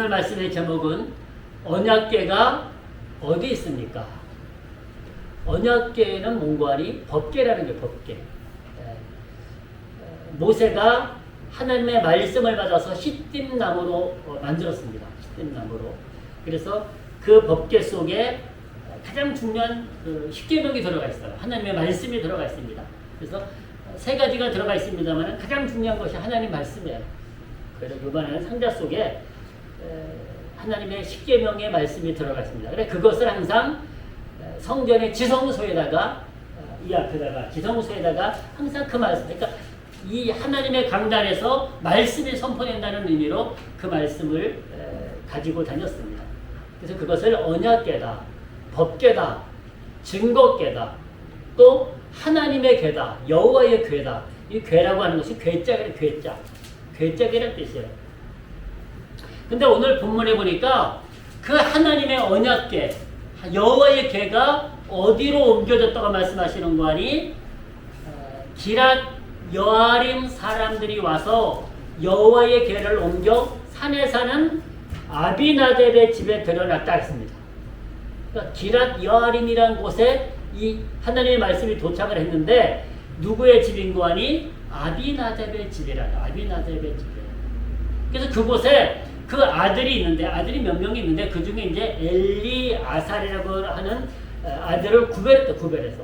오늘 말씀의 제목은 언약궤가 어디 있습니까? 언약궤는 뭔고하니? 법궤라는 게 법궤. 모세가 하나님의 말씀을 받아서 시띠나무로 만들었습니다. 시띠나무로. 그래서 그 법궤 속에 가장 중요한 십계명이 들어가 있어요. 하나님의 말씀이 들어가 있습니다. 그래서 세 가지가 들어가 있습니다만 가장 중요한 것이 하나님 말씀이에요. 그래서 이번에는 상자 속에 하나님의 십계명의 말씀이 들어가 있습니다. 그래서 그것을 항상 성전의 지성소에다가 이 앞에다가 지성소에다가 항상 그 말씀, 그러니까 이 하나님의 강단에서 말씀이 선포된다는 의미로 그 말씀을 가지고 다녔습니다. 그래서 그것을 언약궤다, 법궤다, 증거궤다, 또 하나님의 궤다, 여호와의 궤다. 이 궤라고 하는 것이 궤짝이라는 궤짝, 궤짝이라는 뜻이에요. 근데 오늘 본문에 보니까 그 하나님의 언약궤, 여호와의 궤가 어디로 옮겨졌다고 말씀하시는 거 아니? 기랏 여아림 사람들이 와서 여호와의 궤를 옮겨 산에 사는 아비나답의 집에 들여놨다 했습니다. 그러니까 기랏 여아림이라는 곳에 이 하나님의 말씀이 도착을 했는데 누구의 집인 거 아니? 아비나답의 집이라요. 아비나답의 집이에요. 그래서 그곳에 그 아들이 있는데, 아들이 몇 명이 있는데 그 중에 이제 엘리아살이라고 하는 아들을 구별했다.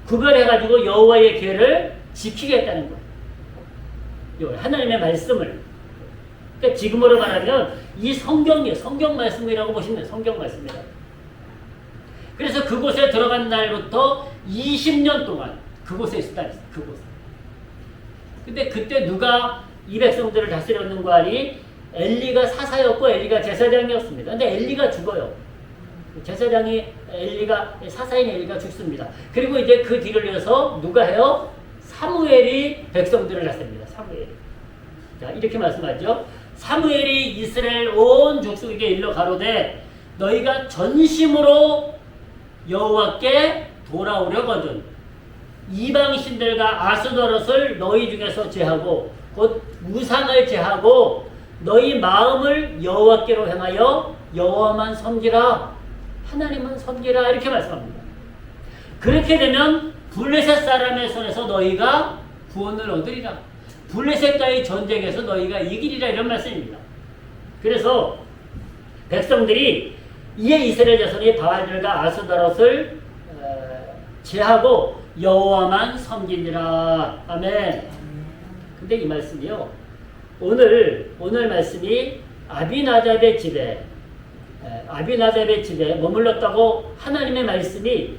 구별해가지고 여호와의 궤를 지키겠다는 거예요. 하나님의 말씀을. 그러니까 지금으로 말하면 이 성경이에요. 성경 말씀이라고 보시면 돼요. 성경 말씀이라고. 그래서 그곳에 들어간 날부터 20년 동안 그곳에 있었다. 그곳에. 근데 그때 누가 이 백성들을 다스렸는 거 아니? 엘리가 사사였고 엘리가 제사장이었습니다. 근데 엘리가 죽어요. 제사장이 사사인 엘리가 죽습니다. 그리고 이제 그 뒤를 이어서 누가 해요? 사무엘이 백성들을 다스립니다. 사무엘이. 자, 이렇게 말씀하죠. 사무엘이 이스라엘 온 족속에게 일러 가로되 너희가 전심으로 여호와께 돌아오려거든 이방 신들과 아스도롯을 너희 중에서 제하고 곧 우상을 제하고 너희 마음을 여호와께로 향하여 여호와만 섬기라. 하나님은 섬기라. 이렇게 말씀합니다. 그렇게 되면 블레셋 사람의 손에서 너희가 구원을 얻으리라. 블레셋과의 전쟁에서 너희가 이기리라. 이런 말씀입니다. 그래서 백성들이 이에 이스라엘 자손이 바알들과 아스다롯을 제하고 여호와만 섬기니라. 아멘. 근데 이 말씀이요. 오늘 말씀이 아비나답의 집에 머물렀다고 하나님의 말씀이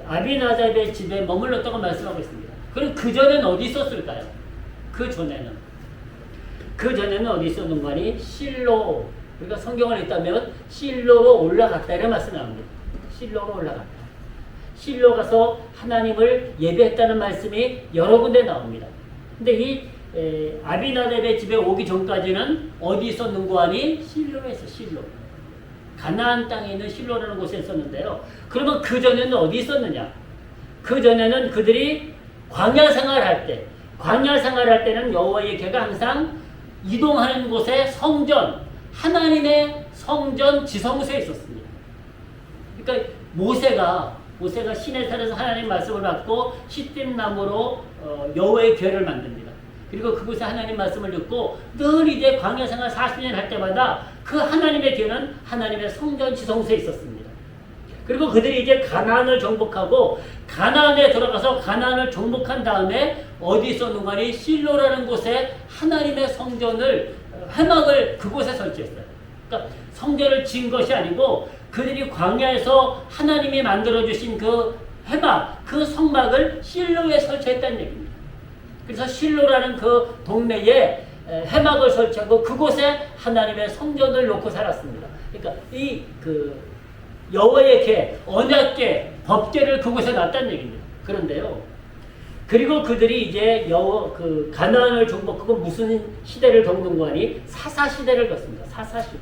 아비나답의 집에 머물렀다고 말씀하고 있습니다. 그럼 그 전에는 어디 있었을까요? 그 전에는 어디 있었는 거니? 실로. 우리가 성경을 읽다면 실로로 올라갔다 이런 말씀이 나옵니다. 실로로 올라갔다. 실로 가서 하나님을 예배했다는 말씀이 여러 군데 나옵니다. 근데 이 아비나답의 집에 오기 전까지는 어디 있었는고 하니? 실로에 있어. 실로. 가나안 땅에 있는 실로라는 곳에 있었는데요. 그러면 그 전에는 어디 있었느냐? 그 전에는 그들이 광야 생활할 때는 여호와의 궤가 항상 이동하는 곳에 성전, 하나님의 성전 지성소에 있었습니다. 그러니까 모세가 시내산에서 하나님 말씀을 받고 시띠나무로 여호와의 궤를 만듭니다. 그리고 그곳에 하나님 말씀을 듣고 늘 이제 광야 생활 40년 할 때마다 그 하나님의 궤는 하나님의 성전 지성소에 있었습니다. 그리고 그들이 이제 가나안을 정복하고 가나안에 들어가서 가나안을 정복한 다음에 어디 있었는가 하니 실로라는 곳에 하나님의 성전을 회막을 그곳에 설치했어요. 그러니까 성전을 지은 것이 아니고 그들이 광야에서 하나님이 만들어주신 그 회막, 그 성막을 실로에 설치했다는 얘기입니다. 그래서 실로라는 그 동네에 회막을 설치하고 그곳에 하나님의 성전을 놓고 살았습니다. 그러니까 이 여호와의 궤, 언약궤, 법궤를 그곳에 놨다는 얘기입니다. 그런데요. 그리고 그들이 이제 가나안을 정복하고 무슨 시대를 겪는 거 아니? 사사 시대를 겪습니다. 사사 시대.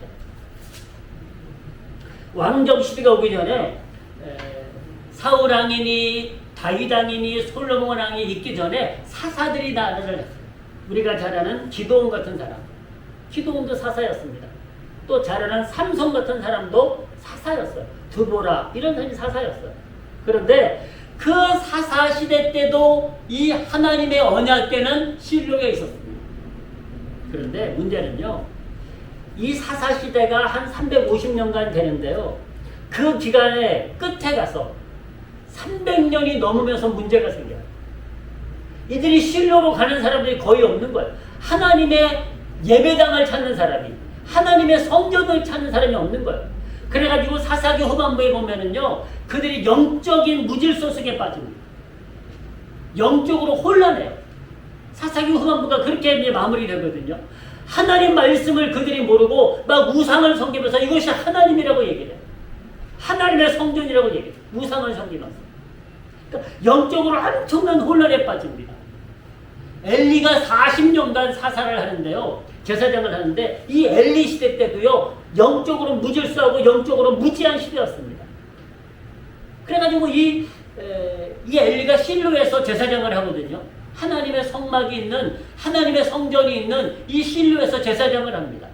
왕정 시대가 오기 전에 사울 왕이니 다윗 왕이니 솔로몬 왕이 있기 전에 사사들이 나라를 했어요. 우리가 잘 아는 기드온 같은 사람. 기드온도 사사였습니다. 또 자라난 삼손 같은 사람도 사사였어요. 드보라 이런 사람이 사사였어요. 그런데 그 사사 시대 때도 이 하나님의 언약궤는 실로에 있었습니다. 그런데 문제는요, 이 사사 시대가 한 350년간 되는데요, 그 기간의 끝에 가서 300년이 넘으면서 문제가 생겨요. 이들이 실로로 가는 사람들이 거의 없는 거예요. 하나님의 예배당을 찾는 사람이, 하나님의 성전을 찾는 사람이 없는 거예요. 그래가지고 사사기 후반부에 보면은요, 그들이 영적인 무질서 속에 빠집니다. 영적으로 혼란해요. 사사기 후반부가 그렇게 이제 마무리되거든요. 하나님 말씀을 그들이 모르고 막 우상을 섬기면서 이것이 하나님이라고 얘기를 해요. 하나님의 성전이라고 얘기해요. 우상을 섬기면서. 그러니까 영적으로 엄청난 혼란에 빠집니다. 엘리가 40년간 사사를 하는데요, 제사장을 하는데 이 엘리 시대 때도요, 영적으로 무질서하고 영적으로 무지한 시대였습니다. 그래가지고 이 엘리가 실로에서 제사장을 하거든요. 하나님의 성막이 있는, 하나님의 성전이 있는 이 실로에서 제사장을 합니다.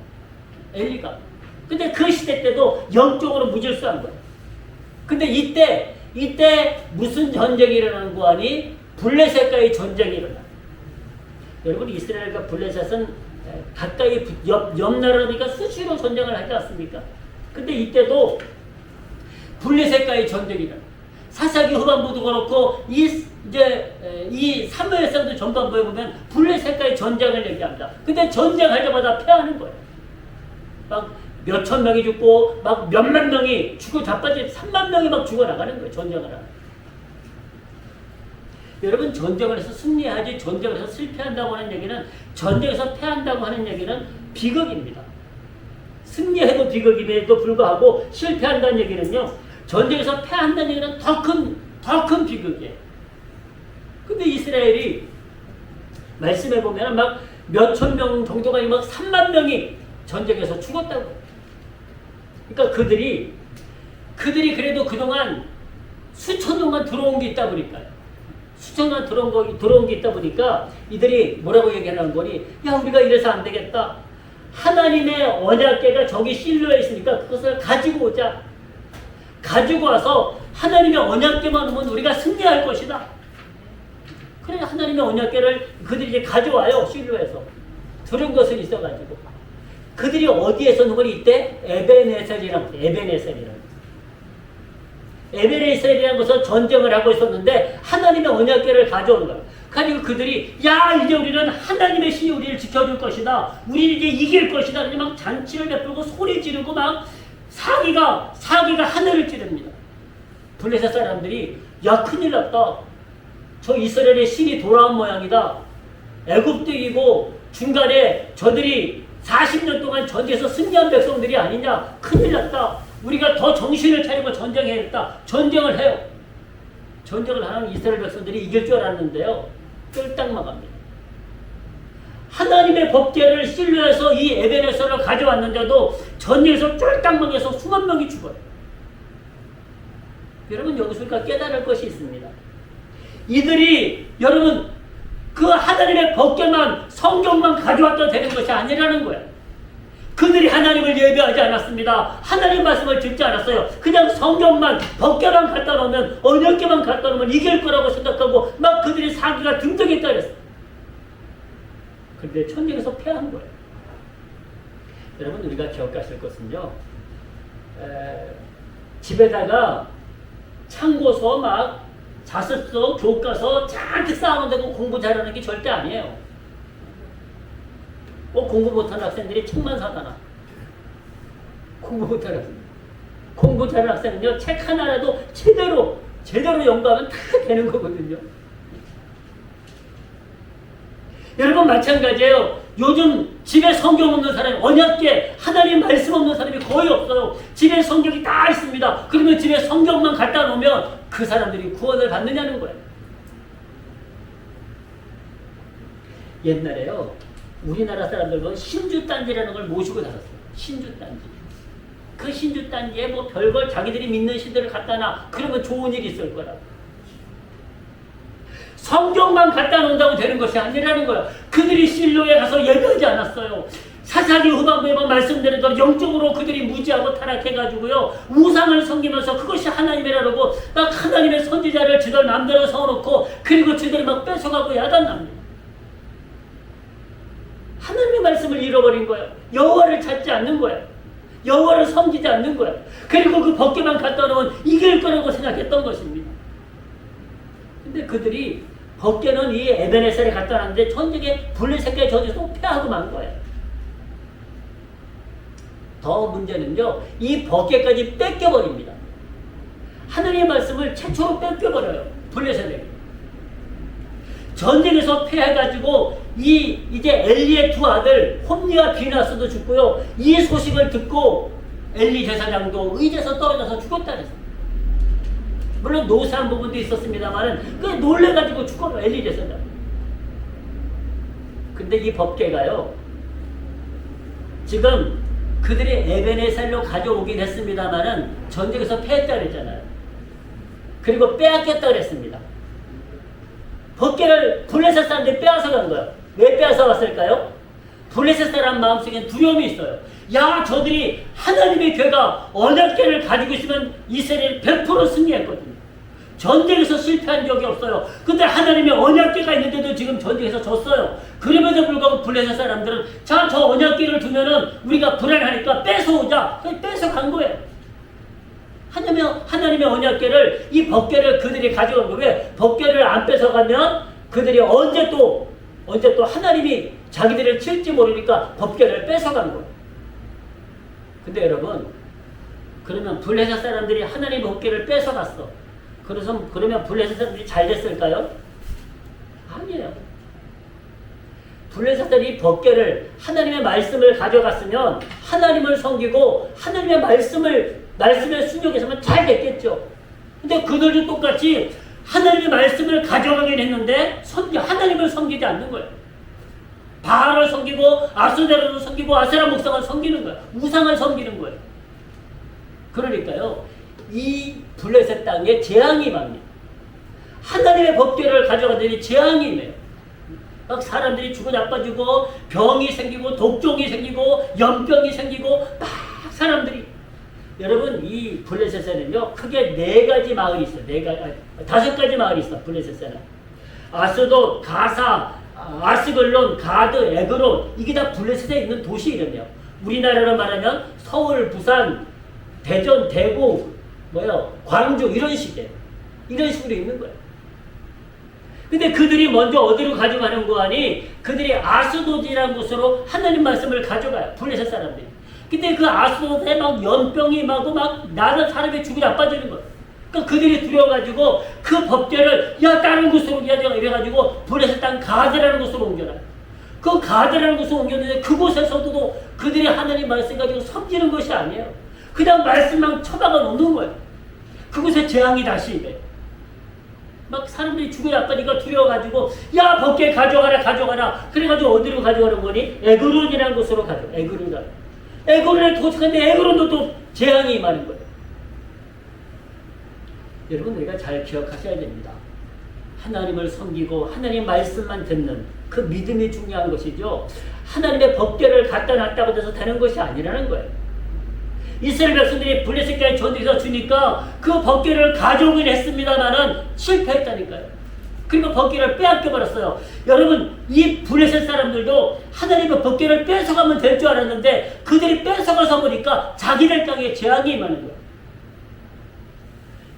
엘리가. 근데 그 시대 때도 영적으로 무질서한 거예요. 근데 이때 무슨 전쟁이 일어나는 거 아니? 블레셋과의 전쟁이 일어나요. 여러분, 이스라엘과 블레셋은 가까이 옆 나라니까 수시로 전쟁을 하지 않습니까? 근데 이때도 블레셋과의 전쟁이 일어나요. 사사기 후반부도 그렇고 이 사무엘상도 전반부에 보면 블레셋과의 전쟁을 얘기합니다. 근데 전쟁할 때마다 패하는 거예요. 막 몇천 명이 죽고 막 몇만 명이 죽고 자빠져 3만 명이 막 죽어나가는 거예요. 전쟁을 하면. 여러분, 전쟁을 해서 승리하지 전쟁을 해서 실패한다고 하는 얘기는, 전쟁에서 패한다고 하는 얘기는 비극입니다. 승리해도 비극임에도 불구하고 실패한다는 얘기는요, 전쟁에서 패한다는 얘기는 더 큰 비극이에요. 근데 이스라엘이 말씀해 보면 막 몇천 명 정도가 막 3만 명이 전쟁에서 죽었다고. 그러니까 그들이 그래도 그동안 수천 년간 들어온 게 있다 보니까요. 수천 년 들어온 게 있다 보니까 이들이 뭐라고 얘기하는 거니? 야, 우리가 이래서 안 되겠다. 하나님의 언약궤가 저기 실로에 있으니까 그것을 가지고 오자. 가지고 와서 하나님의 언약궤만 오면 우리가 승리할 것이다. 그래, 하나님의 언약궤를 그들이 이제 가져와요. 실로에서. 들은 것은 있어가지고. 그들이 어디에서 놓은 걸 이때 에베네셀이라는 것은 전쟁을 하고 있었는데 하나님의 언약궤를 가져온 거예요. 가지고 그들이, 야, 이제 우리는 하나님의 신이 우리를 지켜줄 것이다. 우리를 이제 이길 것이다. 막 잔치를 베풀고 소리 지르고 막 사기가 하늘을 찌릅니다. 블레셋 사람들이, 야, 큰일 났다. 저 이스라엘의 신이 돌아온 모양이다. 애굽도 이기고 중간에 저들이 40년 동안 전쟁에서 승리한 백성들이 아니냐. 큰일 났다. 우리가 더 정신을 차리고 전쟁해야겠다. 전쟁을 해요. 전쟁을 하는 이스라엘 백성들이 이길 줄 알았는데요, 쫄딱 망합니다. 하나님의 법궤를 실로에서 이 에베네셀을 가져왔는데도 전쟁에서 쫄딱 망해서 수만 명이 죽어요. 여러분, 여기서 우리가 깨달을 것이 있습니다. 이들이, 여러분, 그 하나님의 법궤만, 성경만 가져왔다 되는 것이 아니라는 거예요. 그들이 하나님을 예배하지 않았습니다. 하나님 말씀을 듣지 않았어요. 그냥 성경만, 법궤만 갖다 놓으면, 언약궤만 갖다 놓으면 이길 거라고 생각하고 막 그들이 사기가 등등했다 그랬어요. 그런데 전쟁에서 패한 거예요. 여러분, 우리가 기억하실 것은요, 집에다가 창고서 막 자습서, 교과서 잔뜩 쌓아놓는다고 공부 잘하는 게 절대 아니에요. 공부 못하는 학생들이 책만 사다나. 공부 못하는 학생. 공부 잘하는 학생은요, 책 하나라도 제대로 연구하면 다 되는 거거든요. 여러분, 마찬가지예요. 요즘 집에 성경 없는 사람이, 언약궤, 하나님 말씀 없는 사람이 거의 없어요. 집에 성경이 다 있습니다. 그러면 집에 성경만 갖다 놓으면 그 사람들이 구원을 받느냐는 거예요. 옛날에요, 우리나라 사람들은 신주단지라는 걸 모시고 살았어요. 신주단지. 그 신주단지에 뭐 별걸 자기들이 믿는 신들을 갖다 놔. 그러면 좋은 일이 있을 거라고. 성경만 갖다 놓는다고 되는 것이 아니라는 거예요. 그들이 실로에 가서 예배하지 않았어요. 사사기 후반부에 말씀드린 대로 영적으로 그들이 무지하고 타락해가지고요, 우상을 섬기면서 그것이 하나님이라고 막 하나님의 선지자를 지들 마음대로 세워놓고, 그리고 지들이 막 뺏어가고 야단납니다. 하나님의 말씀을 잃어버린 거예요. 여호와를 찾지 않는 거예요. 여호와를 섬기지 않는 거예요. 그리고 그 법궤만 갖다 놓으면 이길 거라고 생각했던 것입니다. 근데 그들이 법궤는 이 에베네셀에 갖다 놨는데 전쟁에 블레셋까지 저지서 패하고 만 거예요. 더 문제는요, 이 법궤까지 뺏겨버립니다. 하나님의 말씀을 최초로 뺏겨버려요. 블레셋에게. 전쟁에서 패해가지고 이제 엘리의 두 아들 홈리와 비나스도 죽고요. 이 소식을 듣고 엘리 제사장도 의제에서 떨어져서 죽었다 그랬어요. 물론 노사한 부분도 있었습니다만 그 놀래가지고 죽어요. 엘리 제사장. 근데 이 법궤가요, 지금 그들이 에베네셀로 가져오긴 했습니다만은 전쟁에서 패했다 그랬잖아요. 그리고 빼앗겼다 그랬습니다. 법궤를 블레셋 사람들이 빼앗아 간 거예요. 왜 빼앗아 갔을까요? 블레셋 사람 마음속엔 두려움이 있어요. 야, 저들이 하나님의 궤가 언약궤를 가지고 있으면 이스라엘이 100% 승리했거든요. 전쟁에서 실패한 적이 없어요. 근데 하나님의 언약궤가 있는데도 지금 전쟁에서 졌어요. 그럼에도 불구하고 블레셋 사람들은 자, 저 언약궤를 두면은 우리가 불안하니까 뺏어오자. 그래서 뺏어간 거예요. 하나님의 언약궤를, 이 법궤를 그들이 가져간 거예요. 왜? 법궤를 안 뺏어가면 그들이 언제 또 하나님이 자기들을 칠지 모르니까 법궤를 뺏어간 거예요. 근데 여러분, 그러면 블레셋 사람들이 하나님의 법궤를 뺏어갔어. 그러면 블레셋 사람들이 잘 됐을까요? 아니에요. 블레셋 사람들이 법궤를, 하나님의 말씀을 가져갔으면 하나님을 섬기고 하나님의 말씀에 순종했으면 잘 됐겠죠. 근데 그들도 똑같이 하나님의 말씀을 가져가긴 했는데 하나님을 섬기지 않는 거예요. 바알을 섬기고 아스데라를 섬기고 아세라 목상을 섬기는 거예요. 우상을 섬기는 거예요. 그러니까요, 이 블레셋 땅에 재앙이 임합니다. 하나님의 법궤를 가져가더니 재앙이 임해요. 막 사람들이 죽어 나빠지고 병이 생기고 독종이 생기고 연병이 생기고 막 사람들이, 여러분, 이 블레셋에는요 크게 4가지 마을이 있어요. 5가지 마을이 있어. 블레셋에는 아스돗, 가사, 아스글론, 가드, 에그론, 이게 다 블레셋에 있는 도시 이름이에요. 우리나라로 말하면 서울, 부산, 대전, 대구, 광주 이런 식이에요. 이런 식으로 있는 거예요. 근데 그들이 먼저 어디로 가져가는 거 아니? 그들이 아스돗이라는 곳으로 하나님 말씀을 가져가요. 블레셋 사람들이. 근데 그 아스돗에 막 연병이 임하고 막 나는 사람이 죽이 나빠지는 거예요. 그러니까 그들이 두려워가지고 그 법궤를 다른 곳으로 이래가지고 블레셋 땅 가드라는 곳으로 옮겨놔요. 그 가드라는 곳으로 옮겼는데 그곳에서도 그들이 하나님 말씀 가지고 섬기는 것이 아니에요. 그냥 말씀만 쳐박아 놓는 거예요. 그곳에 재앙이 다시 임해요. 막 사람들이 죽어 나빠니까 두려워가지고 법궤 가져가라. 그래가지고 어디로 가져가는 거니? 에그론이라는 곳으로 가져가. 에그론에 도착했는데 에그론도 또 재앙이 임하는 거예요. 여러분, 우리가 잘 기억하셔야 됩니다. 하나님을 섬기고 하나님 말씀만 듣는 그 믿음이 중요한 것이죠. 하나님의 법궤를 갖다 놨다고 해서 되는 것이 아니라는 거예요. 이스라엘 백성들이 블레셋까지 전쟁에서 주니까 그 법궤를 가져오긴 했습니다만은 실패했다니까요. 그리고 법궤를 빼앗겨버렸어요. 여러분, 이 블레셋 사람들도 하나님의 법궤를 뺏어가면 될 줄 알았는데 그들이 뺏어가서 보니까 자기들 땅에 재앙이 임하는 거예요.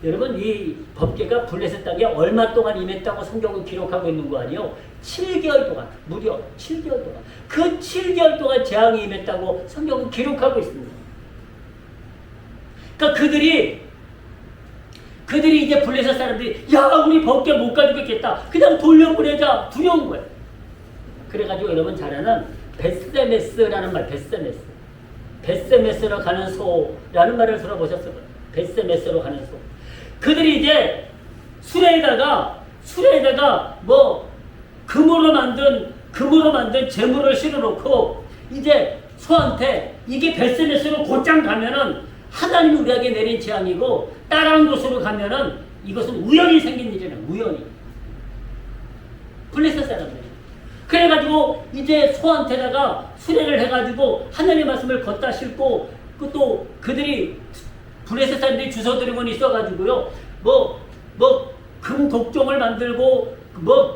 여러분, 이 법궤가 블레셋 땅에 얼마 동안 임했다고 성경은 기록하고 있는 거 아니에요? 7개월 동안, 무려 7개월 동안. 그 7개월 동안 재앙이 임했다고 성경은 기록하고 있습니다. 그러니까 그들이 이제 블레셋 사람들이 우리 법궤 못 가지고 있겠다. 그냥 돌려보내자. 두려운 거예요. 그래가지고 여러분 잘 아는 베세메스라는 말, 베세메스로 가는 소라는 말을 들어보셨을 거예요. 베세메스로 가는 소. 그들이 이제 수레에다가 금으로 만든 재물을 실어놓고 이제 소한테 이게 베세메스로 곧장 가면은 하나님이 우리에게 내린 재앙이고 다른 곳으로 가면은 이것은 우연히 생긴 일이잖아요. 우연히. 블레셋 사람들이. 그래가지고 이제 소한테다가 수레를 해가지고 하나님의 말씀을 걷다 싣고 또 그들이 블레셋 사람들이 주워들고는 있어가지고요. 금 독종을 만들고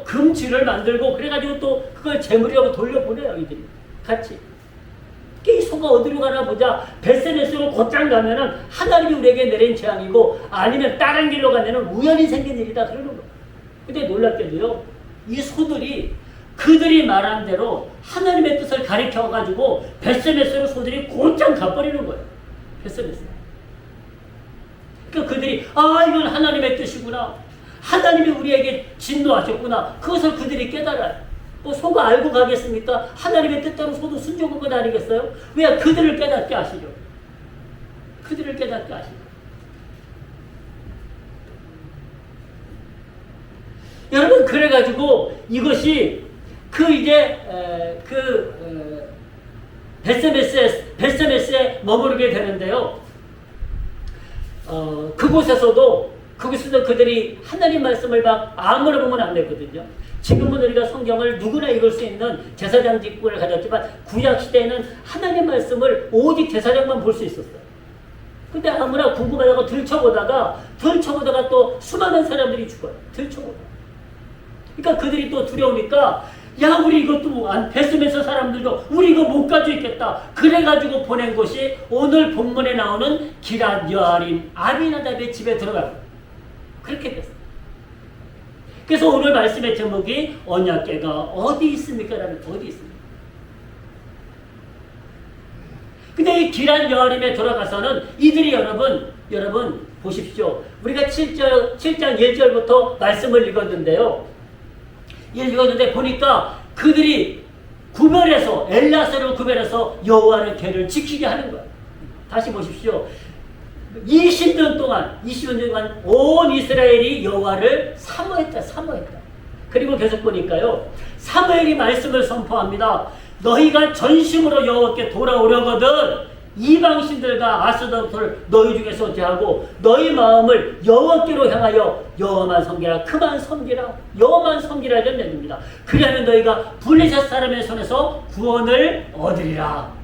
금쥐를 만들고 그래가지고 또 그걸 재물이라고 돌려보내요. 이들이 같이. 이 소가 어디로 가나 보자. 벳세메스로 곧장 가면은 하나님이 우리에게 내린 재앙이고 아니면 다른 길로 가면은 우연히 생긴 일이다 그러는 거예요. 근데 놀랍게도요. 이 소들이 그들이 말한 대로 하나님의 뜻을 가리켜가지고 벳세메스로 소들이 곧장 가버리는 거예요. 벳세메스. 그러니까 그들이 이건 하나님의 뜻이구나. 하나님이 우리에게 진노하셨구나. 그것을 그들이 깨달아요. 소가 알고 가겠습니까? 하나님의 뜻대로 소도 순종한 것 아니겠어요? 왜 그들을 깨닫게 하시죠? 그들을 깨닫게 하시죠. 여러분 그래가지고 이것이 벳세메스에 머무르게 되는데요. 그곳에서도 그들이 하나님 말씀을 막 아무나 보면 안 됐거든요. 지금은 우리가 성경을 누구나 읽을 수 있는 제사장 직분을 가졌지만 구약 시대에는 하나님 말씀을 오직 제사장만 볼 수 있었어요. 근데 아무나 궁금하다고 들춰보다가 또 수많은 사람들이 죽어요. 들춰보다가. 그러니까 그들이 또 두려우니까 우리 이것도 안 뱃으면서 사람들도 우리 이거 못 가지고 있겠다. 그래가지고 보낸 것이 오늘 본문에 나오는 기럇 여아림 아비나답의 집에 들어가요. 그렇게 됐어요. 그래서 오늘 말씀의 제목이 언약궤가 어디 있습니까? 라는 어디 있습니까? 근데 이 기럇 여아림에 들어가서는 이들이 여러분 보십시오. 우리가 7장 1절부터 말씀을 읽었는데 보니까 그들이 엘라사를 구별해서 여호와의 궤를 지키게 하는 거예요. 다시 보십시오. 20년 동안 온 이스라엘이 여호와를 사모했다. 그리고 계속 보니까요. 사무엘이 말씀을 선포합니다. 너희가 전심으로 여호와께 돌아오려거든 이방신들과 아스도를 너희 중에서 제하고 너희 마음을 여호와께로 향하여 여호와만 섬기라. 그만 섬기라. 여호와만 섬기라 이런 얘기입니다. 그러면 너희가 블레셋 사람의 손에서 구원을 얻으리라.